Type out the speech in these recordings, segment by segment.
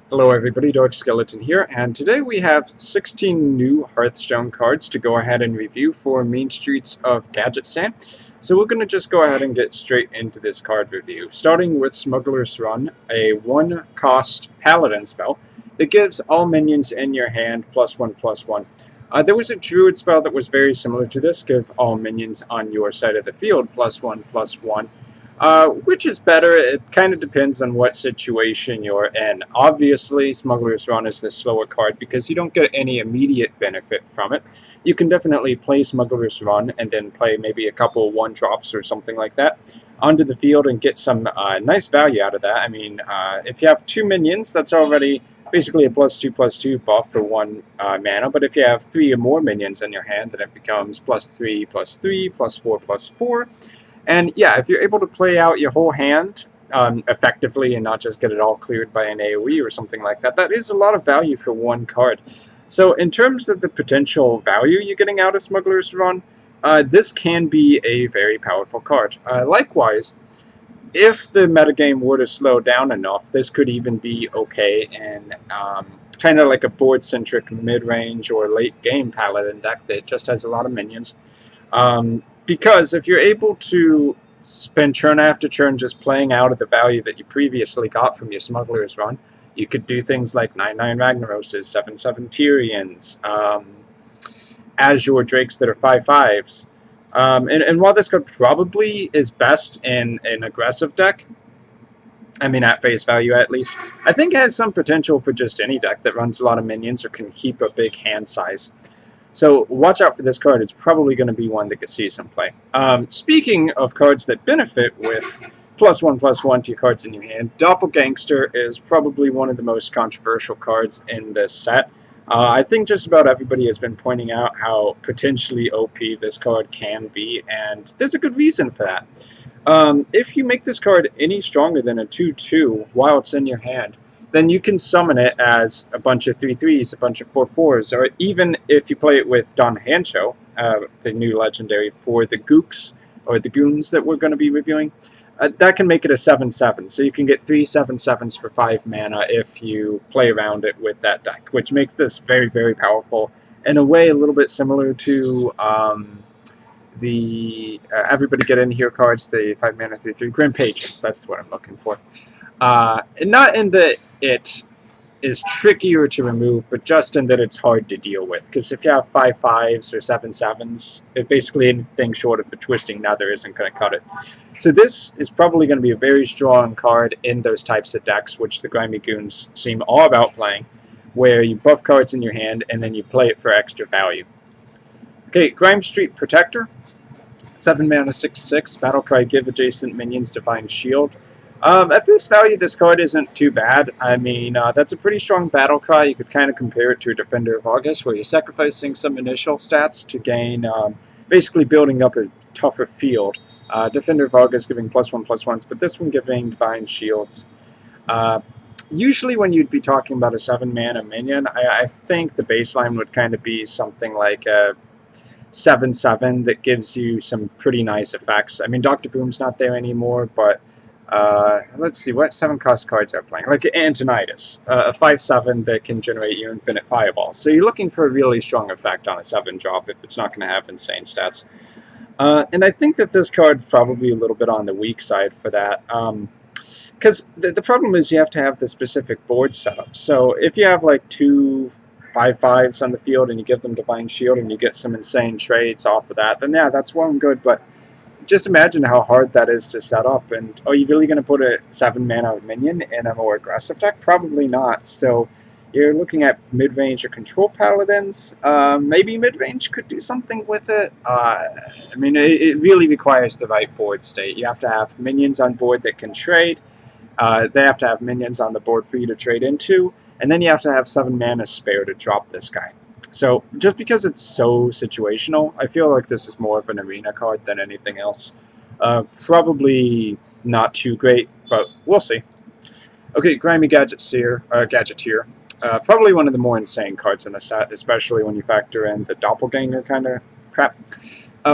Hello everybody, Dark Skeleton here, and today we have 16 new Hearthstone cards to go ahead and review for Main Streets of Gadgeteer. So we're going to just go ahead and get straight into this card review, starting with Smugglers Run, a 1-cost Paladin spell that gives all minions in your hand +1/+1. There was a Druid spell that was very similar to this, give all minions on your side of the field +1/+1. Which is better? It kind of depends on what situation you're in. Obviously, Smuggler's Run is the slower card because you don't get any immediate benefit from it. You can definitely play Smuggler's Run and then play maybe a couple 1-drops or something like that onto the field and get some nice value out of that. I mean, if you have 2 minions, that's already basically a +2/+2 buff for 1 mana, but if you have 3 or more minions in your hand, then it becomes +3/+3, +4/+4. And yeah, if you're able to play out your whole hand effectively and not just get it all cleared by an AoE or something like that, that is a lot of value for 1 card. So in terms of the potential value you're getting out of Smuggler's Run, this can be a very powerful card. Likewise, if the metagame were to slow down enough, this could even be okay in kind of like a board-centric mid-range or late-game Paladin deck that just has a lot of minions. Because if you're able to spend turn after turn just playing out of the value that you previously got from your Smuggler's Run, you could do things like 9/9 Ragnaroses, 7/7 Tyrians, Azure Drakes that are 5/5s. And while this card probably is best in an aggressive deck, I mean at face value at least, I think it has some potential for just any deck that runs a lot of minions or can keep a big hand size. So watch out for this card. It's probably going to be one that could see some play. Speaking of cards that benefit with +1/+1 to your cards in your hand, Doppelganger is probably one of the most controversial cards in this set. I think just about everybody has been pointing out how potentially OP this card can be, and there's a good reason for that. If you make this card any stronger than a 2/2 while it's in your hand, then you can summon it as a bunch of 3/3s, a bunch of 4/4s, or even if you play it with Don Hancho, the new legendary for the Gooks, or the Goons that we're going to be reviewing, that can make it a 7/7. So you can get 3 7/7s for 5 mana if you play around it with that deck, which makes this very, very powerful. In a way, a little bit similar to the Everybody Get In Here cards, the 5 mana 3/3 Grim Pages. That's what I'm looking for. And not in that it is trickier to remove, but just in that it's hard to deal with. Because if you have 5/5s or 7/7s, it basically anything short of a Twisting Nether isn't going to cut it. So this is probably going to be a very strong card in those types of decks, which the Grimy Goons seem all about playing, where you buff cards in your hand and then you play it for extra value. Okay, Grime Street Protector, 7 mana 6/6, Battlecry, give adjacent minions Divine Shield. At face value, this card isn't too bad. I mean, that's a pretty strong battle cry. You could kind of compare it to a Defender of August, where you're sacrificing some initial stats to gain, basically building up a tougher field. Defender of August giving +1/+1s, but this one giving Divine Shields. Usually when you'd be talking about a 7 mana minion, I think the baseline would kind of be something like a 7/7 that gives you some pretty nice effects. I mean, Dr. Boom's not there anymore, but let's see, what 7-cost cards are playing? Like Antonidas, a 5/7 that can generate you infinite fireballs. So you're looking for a really strong effect on a 7-drop if it's not going to have insane stats. And I think that this card's probably a little bit on the weak side for that. Because the problem is you have to have the specific board setup. So if you have like 2 5/5s on the field and you give them Divine Shield and you get some insane trades off of that, then yeah, that's well and good, but just imagine how hard that is to set up. And are you really going to put a 7 mana minion in a more aggressive deck? Probably not. So you're looking at mid-range or control paladins. Maybe mid-range could do something with it. I mean, it really requires the right board state. You have to have minions on board that can trade. They have to have minions on the board for you to trade into. And then you have to have 7 mana spare to drop this guy. So, just because it's so situational, I feel like this is more of an arena card than anything else. Probably not too great, but we'll see. Okay, Grimy Gadgeteer. Probably one of the more insane cards in the set, especially when you factor in the Doppelganger kind of crap.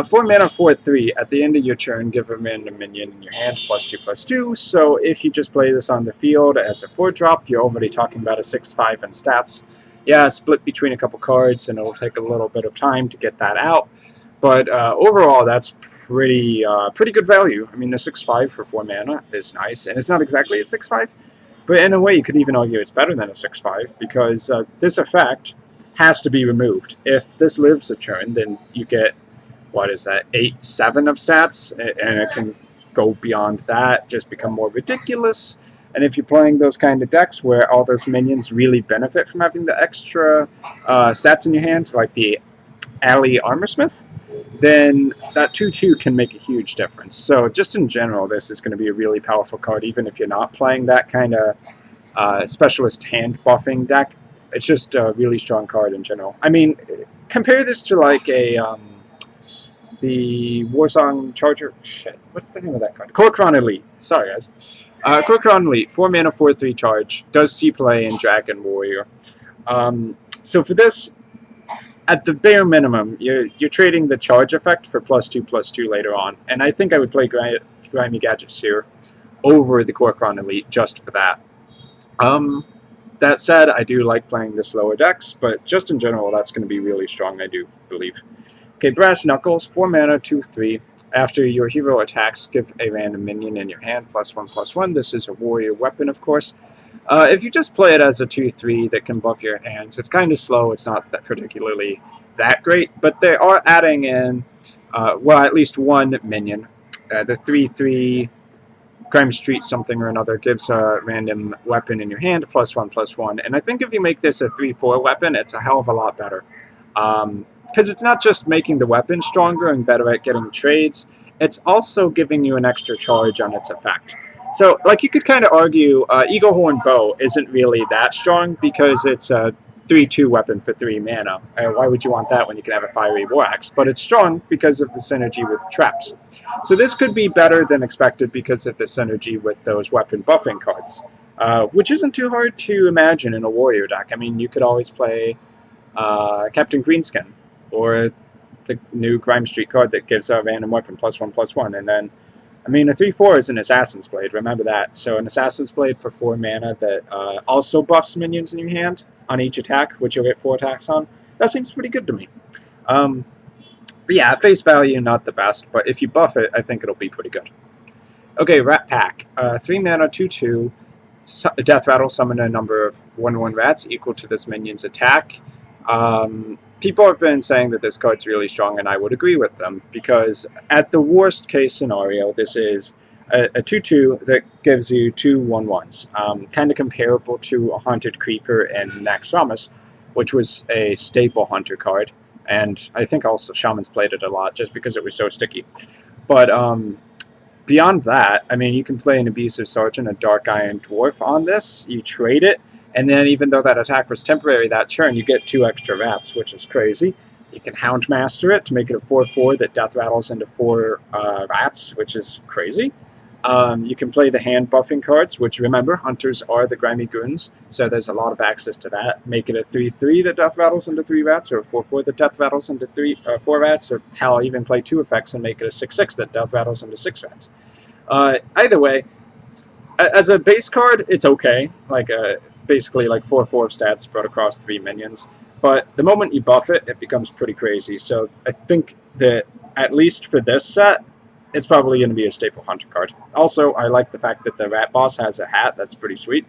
4 mana, 4/3. At the end of your turn, give a random minion in your hand, +2/+2. So if you just play this on the field as a 4-drop, you're already talking about a 6/5 in stats. Yeah, split between a couple cards, and it'll take a little bit of time to get that out. But overall, that's pretty good value. I mean, the 6/5 for 4 mana is nice, and it's not exactly a 6/5, but in a way, you could even argue it's better than a 6/5 because this effect has to be removed. If this lives a turn, then you get, what is that, 8/7 of stats, and it can go beyond that, just become more ridiculous. And if you're playing those kind of decks where all those minions really benefit from having the extra stats in your hand, like the Alley Armorsmith, then that 2/2 can make a huge difference. So just in general, this is going to be a really powerful card, even if you're not playing that kind of specialist hand buffing deck. It's just a really strong card in general. I mean, compare this to like the Warsong Charger. Shit, what's the name of that card? Kor'kron Elite. Sorry, guys. Kor'kron Elite, 4 mana, 4/3 charge, does see play in Dragon Warrior. So for this, at the bare minimum, you're trading the charge effect for +2/+2 later on, and I think I would play Grimy Gadgeteer over the Kor'kron Elite just for that. That said, I do like playing the slower decks, but just in general, that's going to be really strong, I do believe. Okay, Brass Knuckles, 4 mana, 2/3. After your hero attacks, give a random minion in your hand, +1/+1. This is a warrior weapon, of course. If you just play it as a 2/3 that can buff your hands, it's kind of slow. It's not that particularly that great, but they are adding in, well, at least one minion. The 3/3 Crime Street something or another gives a random weapon in your hand, +1/+1. And I think if you make this a 3/4 weapon, it's a hell of a lot better. Because it's not just making the weapon stronger and better at getting trades, it's also giving you an extra charge on its effect. So, like, you could kind of argue Eagle Horn Bow isn't really that strong because it's a 3/2 weapon for 3 mana. Why would you want that when you can have a Fiery War Axe? But it's strong because of the synergy with traps. So this could be better than expected because of the synergy with those weapon buffing cards, which isn't too hard to imagine in a warrior deck. I mean, you could always play Captain Greenskin, or the new Grime Street card that gives a random weapon +1/+1, and then, I mean, a 3/4 is an Assassin's Blade, remember that. So an Assassin's Blade for 4 mana that also buffs minions in your hand on each attack, which you'll get 4 attacks on. That seems pretty good to me. But yeah, at face value, not the best, but if you buff it, I think it'll be pretty good. Okay, Rat Pack. 3 mana, 2/2. Death Rattle, summon a number of 1/1 rats equal to this minion's attack. People have been saying that this card's really strong, and I would agree with them, because at the worst case scenario, this is a 2/2 that gives you 2 1/1s, kind of comparable to a Haunted Creeper in Naxxramas, which was a staple Hunter card, and I think also Shamans played it a lot just because it was so sticky. But beyond that, I mean, you can play an Abusive Sergeant, a Dark Iron Dwarf on this, you trade it, and then even though that attack was temporary that turn, you get 2 extra rats, which is crazy. You can Houndmaster it to make it a 4/4 that death rattles into 4 rats, which is crazy. You can play the hand buffing cards, which, remember, hunters are the Grimy Goons, so there's a lot of access to that. Make it a 3/3 that death rattles into 3 rats, or a 4/4 that death rattles into 4 rats, or hell, even play 2 effects and make it a 6/6 that death rattles into 6 rats. Either way, as a base card, it's okay. Like basically like 4/4 stats spread across 3 minions. But the moment you buff it, it becomes pretty crazy. So I think that, at least for this set, it's probably going to be a staple Hunter card. Also, I like the fact that the Rat Boss has a hat. That's pretty sweet.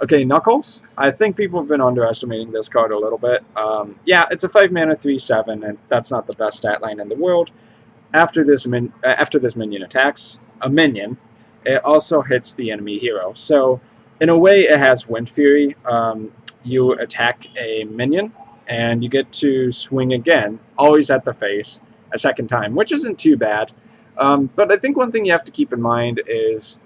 Okay, Knuckles. I think people have been underestimating this card a little bit. Yeah, it's a 5 mana 3/7, and that's not the best stat line in the world. After this minion attacks a minion, it also hits the enemy hero. So in a way, it has Wind Fury. You attack a minion, and you get to swing again, always at the face, a second time, which isn't too bad. But I think one thing you have to keep in mind is,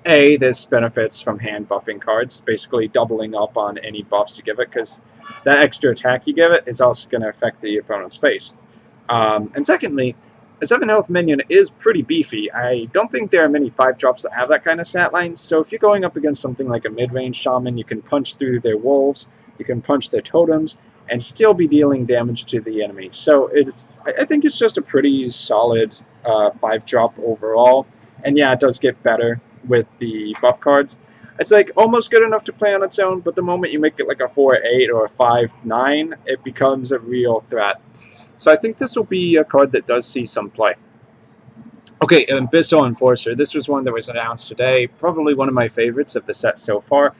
A, this benefits from hand buffing cards, basically doubling up on any buffs you give it, because that extra attack you give it is also going to affect the opponent's face. And secondly, a 7 health minion is pretty beefy. I don't think there are many 5-drops that have that kind of stat line, so if you're going up against something like a mid-range shaman, you can punch through their wolves, you can punch their totems, and still be dealing damage to the enemy. So I think it's just a pretty solid 5-drop overall. And yeah, it does get better with the buff cards. It's like almost good enough to play on its own, but the moment you make it like a 4/8 or a 5/9, it becomes a real threat. So I think this will be a card that does see some play. Okay, Imbecile Enforcer. This was one that was announced today. Probably one of my favorites of the set so far.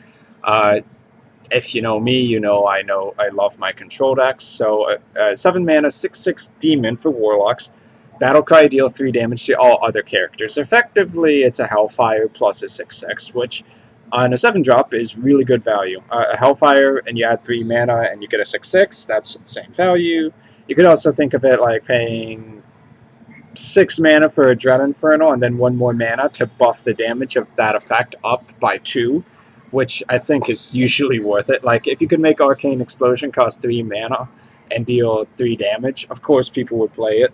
If you know me, you know I love my control decks. So 7 mana, 6/6 demon for warlocks. Battlecry, deal 3 damage to all other characters. Effectively, it's a Hellfire plus a 6/6, which on a 7-drop is really good value. A Hellfire, and you add 3 mana, and you get a 6/6. That's the same value. You could also think of it like paying 6 mana for a Dread Infernal, and then 1 more mana to buff the damage of that effect up by 2, which I think is usually worth it. Like, if you could make Arcane Explosion cost 3 mana and deal 3 damage, of course people would play it.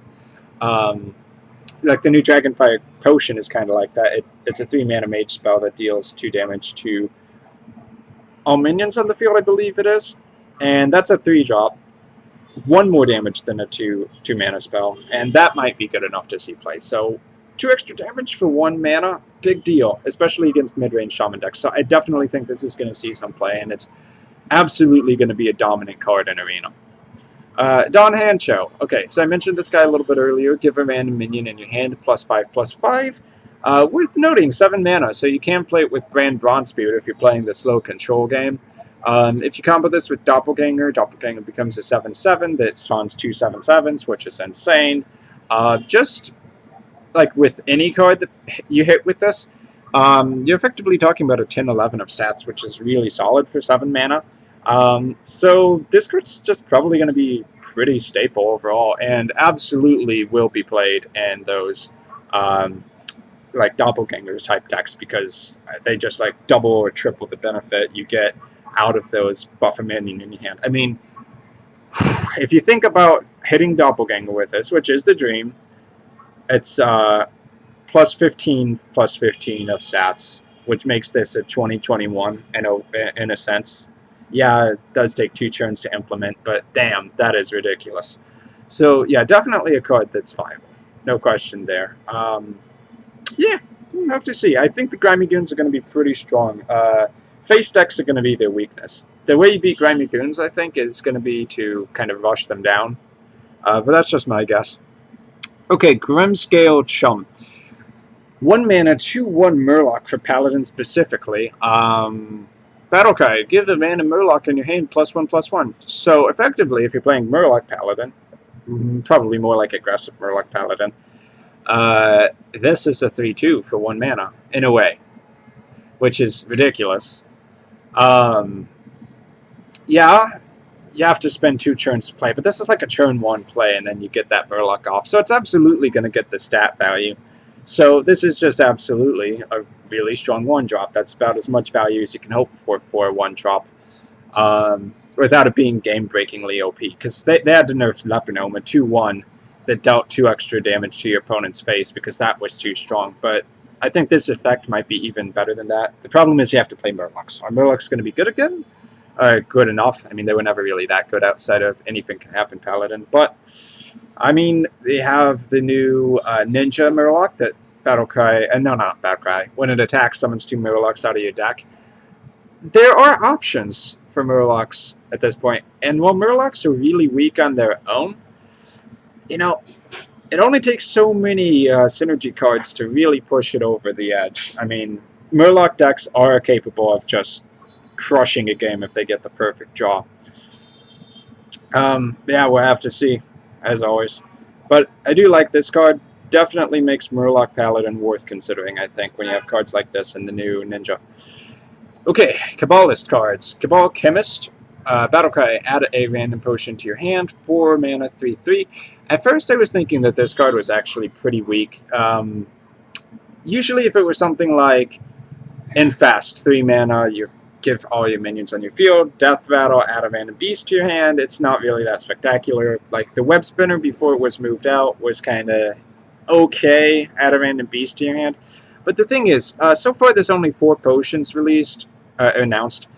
Like the new Dragonfire Potion is kind of like that. It's a 3 mana mage spell that deals 2 damage to all minions on the field, I believe it is. And that's a 3-drop. 1 more damage than a 2 mana spell. And that might be good enough to see play. So 2 extra damage for 1 mana, big deal, especially against mid-range shaman decks. So I definitely think this is going to see some play, and it's absolutely going to be a dominant card in Arena. Don Hancho. Okay, so I mentioned this guy a little bit earlier. Give a man a minion in your hand, +5/+5. Worth noting, 7 mana, so you can play it with Brand Bronzebeard if you're playing the slow control game. If you combo this with Doppelganger, Doppelganger becomes a 7/7 that spawns 2 7/7s, which is insane. Just like with any card that you hit with this, you're effectively talking about a 10/11 of stats, which is really solid for 7 mana. So this card's just probably going to be pretty staple overall, and absolutely will be played in those like Doppelgangers type decks, because they just like double or triple the benefit you get out of those buff a minion in your hand. I mean, if you think about hitting Doppelganger with this, which is the dream, it's +15/+15 of stats, which makes this a 20/21 in a sense. Yeah, it does take 2 turns to implement, but damn, that is ridiculous. So yeah, definitely a card that's viable. No question there. Yeah, we'll have to see. I think the Grimy Goons are going to be pretty strong. Face decks are going to be their weakness. The way you beat Grimy Goons, I think, is going to be to kind of rush them down. But that's just my guess. Okay, Grimscaled Chum. 1 mana, 2/1 Murloc for Paladin specifically. Battlecry, give the man a Murloc in your hand, +1/+1. So effectively, if you're playing Murloc Paladin, probably more like aggressive Murloc Paladin, this is a 3/2 for 1 mana, in a way, which is ridiculous. Yeah, you have to spend 2 turns to play, but this is like a turn 1 play, and then you get that Murloc off. So it's absolutely going to get the stat value. So this is just absolutely a really strong 1-drop. That's about as much value as you can hope for a 1-drop, without it being game-breakingly OP. Because they had to nerf Lepronome, a 2/1 that dealt 2 extra damage to your opponent's face because that was too strong. But I think this effect might be even better than that. The problem is you have to play Murlocs. Are Murlocs going to be good again? Good enough. I mean, they were never really that good outside of Anything Can Happen Paladin. But, I mean, they have the new Ninja Murloc that Battlecry... no, not Battlecry. When it attacks, summons 2 Murlocs out of your deck. There are options for Murlocs at this point. And while Murlocs are really weak on their own, you know, it only takes so many synergy cards to really push it over the edge. I mean, Murloc decks are capable of just crushing a game if they get the perfect draw. Yeah, we'll have to see, as always. But I do like this card. Definitely makes Murloc Paladin worth considering, I think, when you have cards like this in the new Ninja. Okay, Cabalist cards. Kabal Chemist. Battlecry, add a random potion to your hand, 4 mana, 3/3. At first I was thinking that this card was actually pretty weak. Usually if it was something like Infest, 3 mana, you give all your minions on your field, Death Rattle, add a random beast to your hand, it's not really that spectacular. Like the Web Spinner before it was moved out was kind of okay, add a random beast to your hand. But the thing is, so far there's only 4 potions released, announced,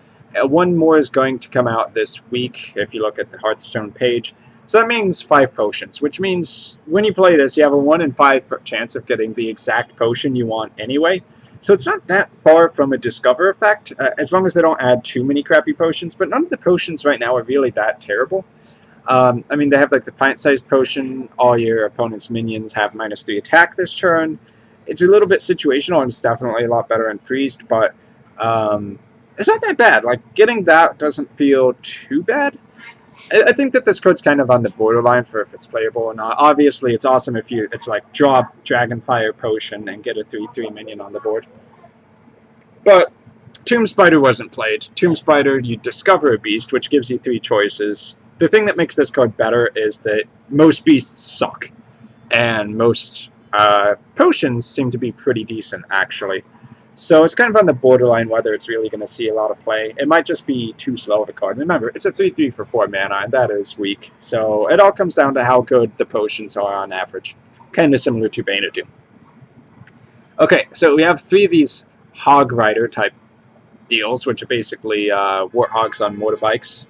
One more is going to come out this week if you look at the Hearthstone page. So that means 5 potions, which means when you play this, you have a 1 in 5 chance of getting the exact potion you want anyway. So it's not that far from a discover effect, as long as they don't add too many crappy potions, but none of the potions right now are really that terrible. I mean, they have like the pint-sized potion, all your opponent's minions have -3 attack this turn. It's a little bit situational, and it's definitely a lot better in Priest, but it's not that bad. Like, getting that doesn't feel too bad. I think that this card's kind of on the borderline for if it's playable or not. Obviously, it's awesome if it's like draw Dragonfire Potion and get a 3/3 minion on the board. But Tomb Spider wasn't played. Tomb Spider, you discover a beast, which gives you 3 choices. The thing that makes this card better is that most beasts suck, and most potions seem to be pretty decent, actually. So it's kind of on the borderline whether it's really going to see a lot of play. It might just be too slow of a card. Remember, it's a 3/3 for 4 mana, and that is weak. So it all comes down to how good the potions are on average. Kind of similar to Banadu. Okay, so we have 3 of these Hog Rider type deals, which are basically warthogs on motorbikes.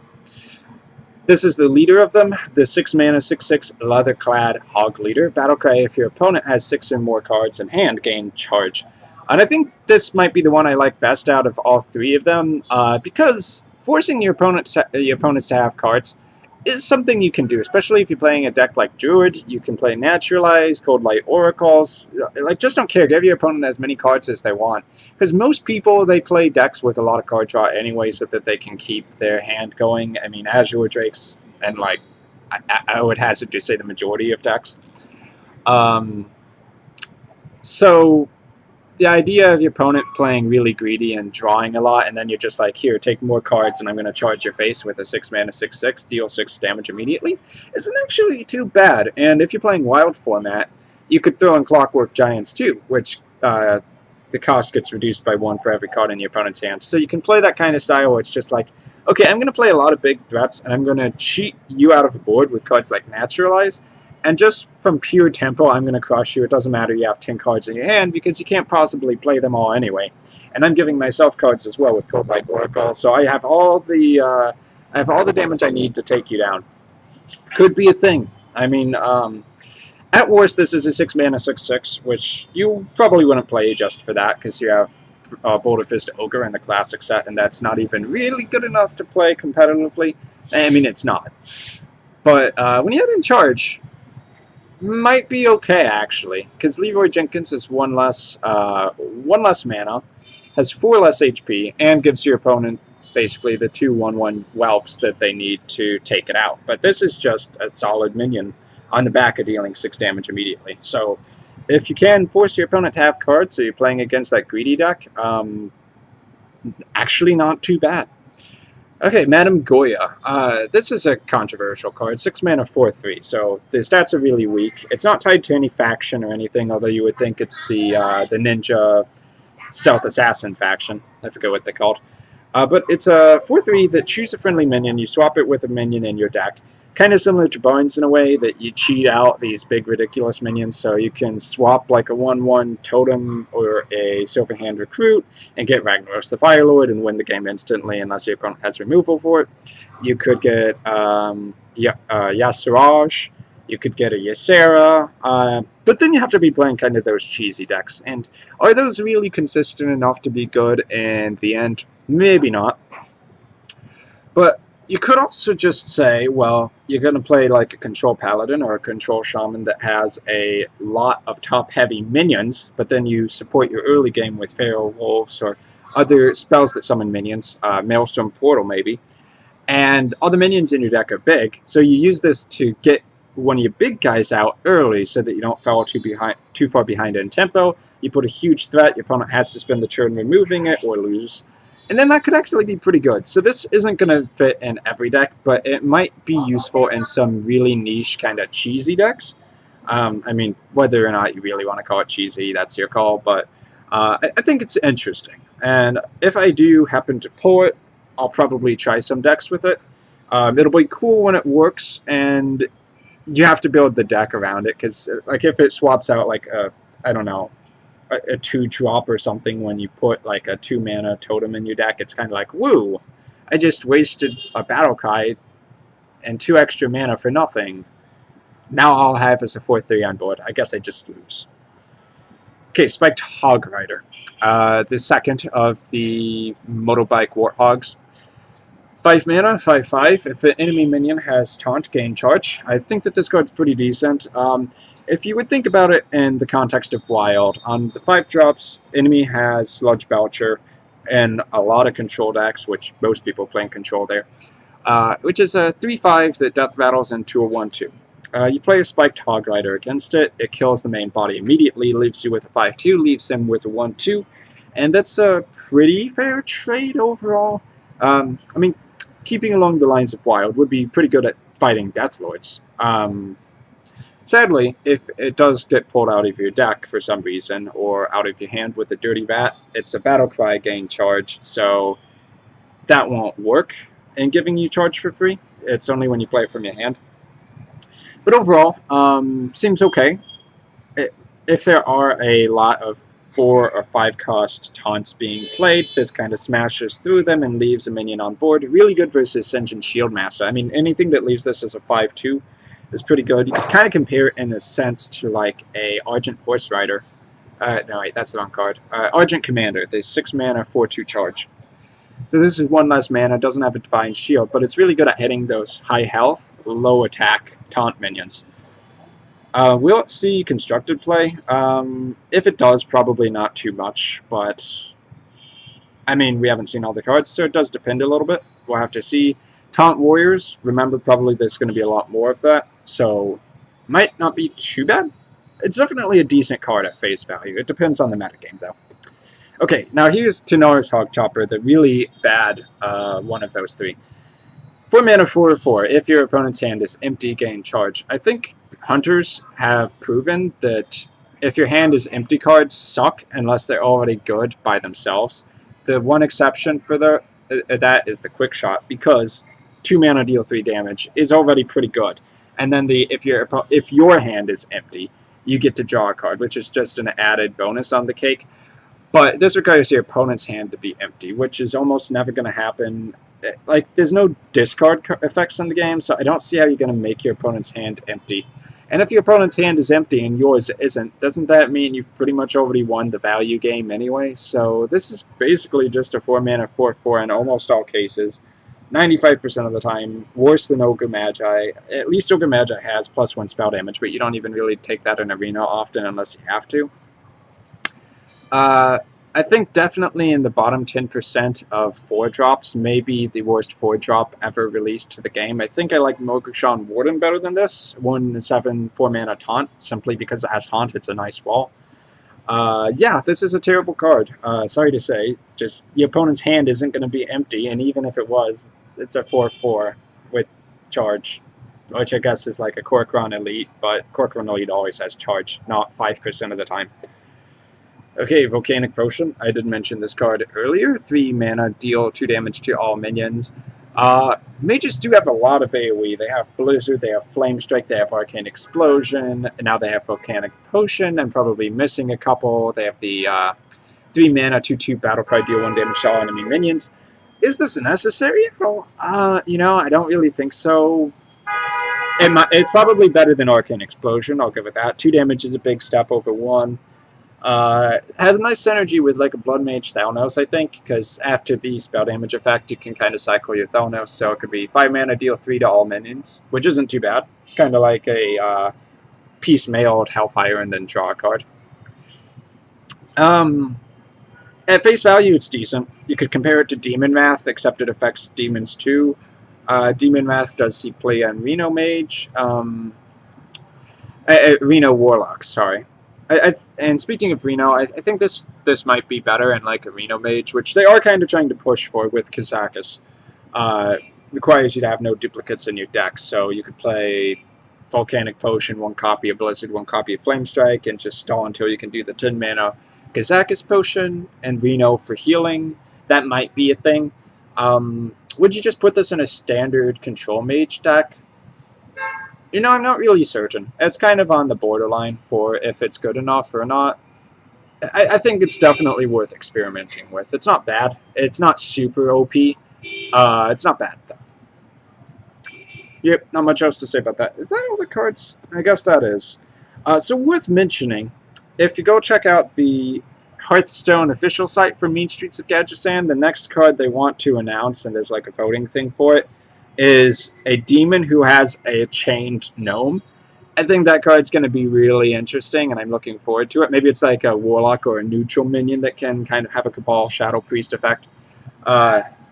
This is the leader of them, the 6 mana 6/6 Leatherclad Hogleader. Battlecry if your opponent has 6 or more cards in hand, gain charge. And I think this might be the one I like best out of all 3 of them, because forcing your opponents to have cards is something you can do, especially if you're playing a deck like Druid. You can play Naturalize, Cold Light Oracles. Like, just don't care. Give your opponent as many cards as they want. Because most people, they play decks with a lot of card draw anyway so that they can keep their hand going. I mean, Azure Drakes, and like, I would hazard to say the majority of decks. So the idea of your opponent playing really greedy and drawing a lot, and then you're just like, here, take more cards, and I'm going to charge your face with a 6 mana 6/6, deal 6 damage immediately, isn't actually too bad. And if you're playing wild format, you could throw in Clockwork Giants too, which the cost gets reduced by 1 for every card in your opponent's hand. So you can play that kind of style where it's just like, okay, I'm going to play a lot of big threats, and I'm going to cheat you out of the board with cards like Naturalize. And just from pure tempo, I'm going to crush you. It doesn't matter you have 10 cards in your hand, because you can't possibly play them all anyway. And I'm giving myself cards as well with Cold Light Oracle, so I have all the damage I need to take you down. Could be a thing. I mean, at worst, this is a 6 mana 6/6, which you probably wouldn't play just for that, because you have Boulder Fist Ogre in the classic set, and that's not even really good enough to play competitively. I mean, it's not. But when you have in charge, might be okay, actually, because Leroy Jenkins is one less mana, has 4 less HP, and gives your opponent basically the 2/1/1 whelps that they need to take it out. But this is just a solid minion on the back of dealing 6 damage immediately. So if you can force your opponent to have cards, so you're playing against that greedy deck, actually not too bad. Okay, Madame Goya. This is a controversial card. 6 mana 4/3, so the stats are really weak. It's not tied to any faction or anything, although you would think it's the ninja stealth assassin faction. I forget what they're called. But it's a 4/3 that choose a friendly minion. You swap it with a minion in your deck. Kind of similar to Bones in a way, that you cheat out these big ridiculous minions, so you can swap like a 1/1 totem or a Silverhand Recruit and get Ragnaros the Firelord and win the game instantly unless your opponent has removal for it. You could get Yasiraj, you could get a Ysera, but then you have to be playing kind of those cheesy decks. And are those really consistent enough to be good in the end? Maybe not. But you could also just say, well, you're going to play like a control paladin or a control shaman that has a lot of top-heavy minions, but then you support your early game with Feral Wolves or other spells that summon minions, Maelstrom Portal maybe, and all the minions in your deck are big, so you use this to get one of your big guys out early so that you don't fall too far behind in tempo. You put a huge threat, your opponent has to spend the turn removing it or lose. And then that could actually be pretty good. So this isn't going to fit in every deck, but it might be useful in some really niche kind of cheesy decks. I mean, whether or not you really want to call it cheesy, that's your call, but I think it's interesting. And if I do happen to pull it, I'll probably try some decks with it. It'll be cool when it works, and you have to build the deck around it, because like if it swaps out like a, I don't know, a 2-drop or something when you put like a 2 mana totem in your deck, it's kind of like, woo! I just wasted a battle cry and 2 extra mana for nothing. Now all I have is a 4/3 on board. I guess I just lose. Okay, Spiked Hog Rider. The second of the motorbike warthogs. 5 mana, 5/5. If an enemy minion has taunt, gain charge. I think that this card's pretty decent. If you would think about it in the context of Wild, on the 5 drops, enemy has Sludge Belcher and a lot of control decks, which most people play in control there, which is a 3/5 that death rattles into a 1/2. You play a Spiked Hog Rider against it, it kills the main body immediately, leaves you with a 5/2, leaves him with a 1/2, and that's a pretty fair trade overall. I mean, keeping along the lines of Wild would be pretty good at fighting Deathlords. Sadly, if it does get pulled out of your deck for some reason, or out of your hand with a Dirty Rat, it's a battle cry gain charge, so that won't work in giving you charge for free. It's only when you play it from your hand. But overall, seems okay. If there are a lot of 4 or 5 cost taunts being played, this kind of smashes through them and leaves a minion on board. Really good versus Ascension Shieldmaster. I mean, anything that leaves this as a 5/2 is pretty good. You can kind of compare it in a sense to like a Argent Horse Rider. No, wait, that's the wrong card. Argent Commander, the 6 mana, 4/2 charge. So this is 1 less mana, doesn't have a Divine Shield, but it's really good at hitting those high health, low attack taunt minions. Will it see constructed play? If it does, probably not too much, but I mean, we haven't seen all the cards, so it does depend a little bit. We'll have to see. Taunt Warriors, remember, probably there's going to be a lot more of that, so might not be too bad. It's definitely a decent card at face value. It depends on the metagame, though. Okay, now here's to Norris Hog Chopper, the really bad one of those 3. 4 mana, 4/4. If your opponent's hand is empty, gain charge. I think hunters have proven that if your hand is empty, cards suck unless they're already good by themselves. The one exception for that is the Quick Shot, because 2 mana deal 3 damage is already pretty good. And then if your hand is empty, you get to draw a card, which is just an added bonus on the cake. But this requires your opponent's hand to be empty, which is almost never going to happen. Like, there's no discard effects in the game, so I don't see how you're going to make your opponent's hand empty. And if your opponent's hand is empty and yours isn't, doesn't that mean you've pretty much already won the value game anyway? So this is basically just a 4 mana 4/4 in almost all cases. 95% of the time, worse than Ogre Magi. At least Ogre Magi has +1 spell damage, but you don't even really take that in Arena often unless you have to. I think definitely in the bottom 10% of 4 drops, maybe the worst 4 drop ever released to the game. I think I like Mogushan Warden better than this. 1/7 4 mana taunt, simply because it has taunt. It's a nice wall. Yeah, this is a terrible card. Sorry to say, just your opponent's hand isn't going to be empty, and even if it was, it's a 4/4 with charge, which I guess is like a Corcoran Elite, but Corcoran Elite always has charge, not 5% of the time. Okay, Volcanic Potion. I did mention this card earlier. 3 mana, deal 2 damage to all minions. Mages do have a lot of AoE. They have Blizzard, they have Flame Strike, they have Arcane Explosion, and now they have Volcanic Potion. I'm probably missing a couple. They have the 3 mana, 2/2 Battle Cry, deal 1 damage to all enemy minions. Is this necessary? Well, you know, I don't really think so. It's probably better than Arcane Explosion, I'll give it that. 2 damage is a big step over 1. Has a nice synergy with like a Blood Mage Thalnos, I think, because after the spell damage effect, you can kind of cycle your Thalnos, so it could be 5 mana, deal 3 to all minions, which isn't too bad. It's kind of like a piecemealed Hellfire and then draw a card. At face value, it's decent. You could compare it to Demon Wrath, except it affects demons too. Demon Wrath does see play on Reno Mage, Reno Warlock, sorry. And speaking of Reno, I think this might be better in like a Reno Mage, which they are kind of trying to push for with Kazakus. Requires you to have no duplicates in your deck, so you could play Volcanic Potion, 1 copy of Blizzard, 1 copy of Flame Strike, and just stall until you can do the 10 mana Kazakus Potion, and Reno for healing. That might be a thing. Would you just put this in a standard Control Mage deck? You know, I'm not really certain. It's kind of on the borderline for if it's good enough or not. I think it's definitely worth experimenting with. It's not bad. It's not super OP. It's not bad, though. Yep, not much else to say about that. Is that all the cards? I guess that is. So worth mentioning, if you go check out the Hearthstone official site for Mean Streets of Gadgeteer, the next card they want to announce, and there's like a voting thing for it, is a demon who has a chained gnome. I think that card's going to be really interesting, and I'm looking forward to it. Maybe it's like a warlock or a neutral minion that can kind of have a Cabal Shadow Priest effect.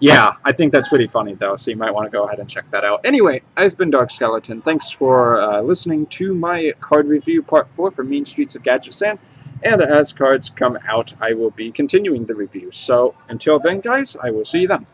Yeah, I think that's pretty funny, though, so you might want to go ahead and check that out. Anyway, I've been Dark Skeleton. Thanks for listening to my card review part 4 for Mean Streets of Gadgeteer, and as cards come out, I will be continuing the review. So, until then, guys, I will see you then.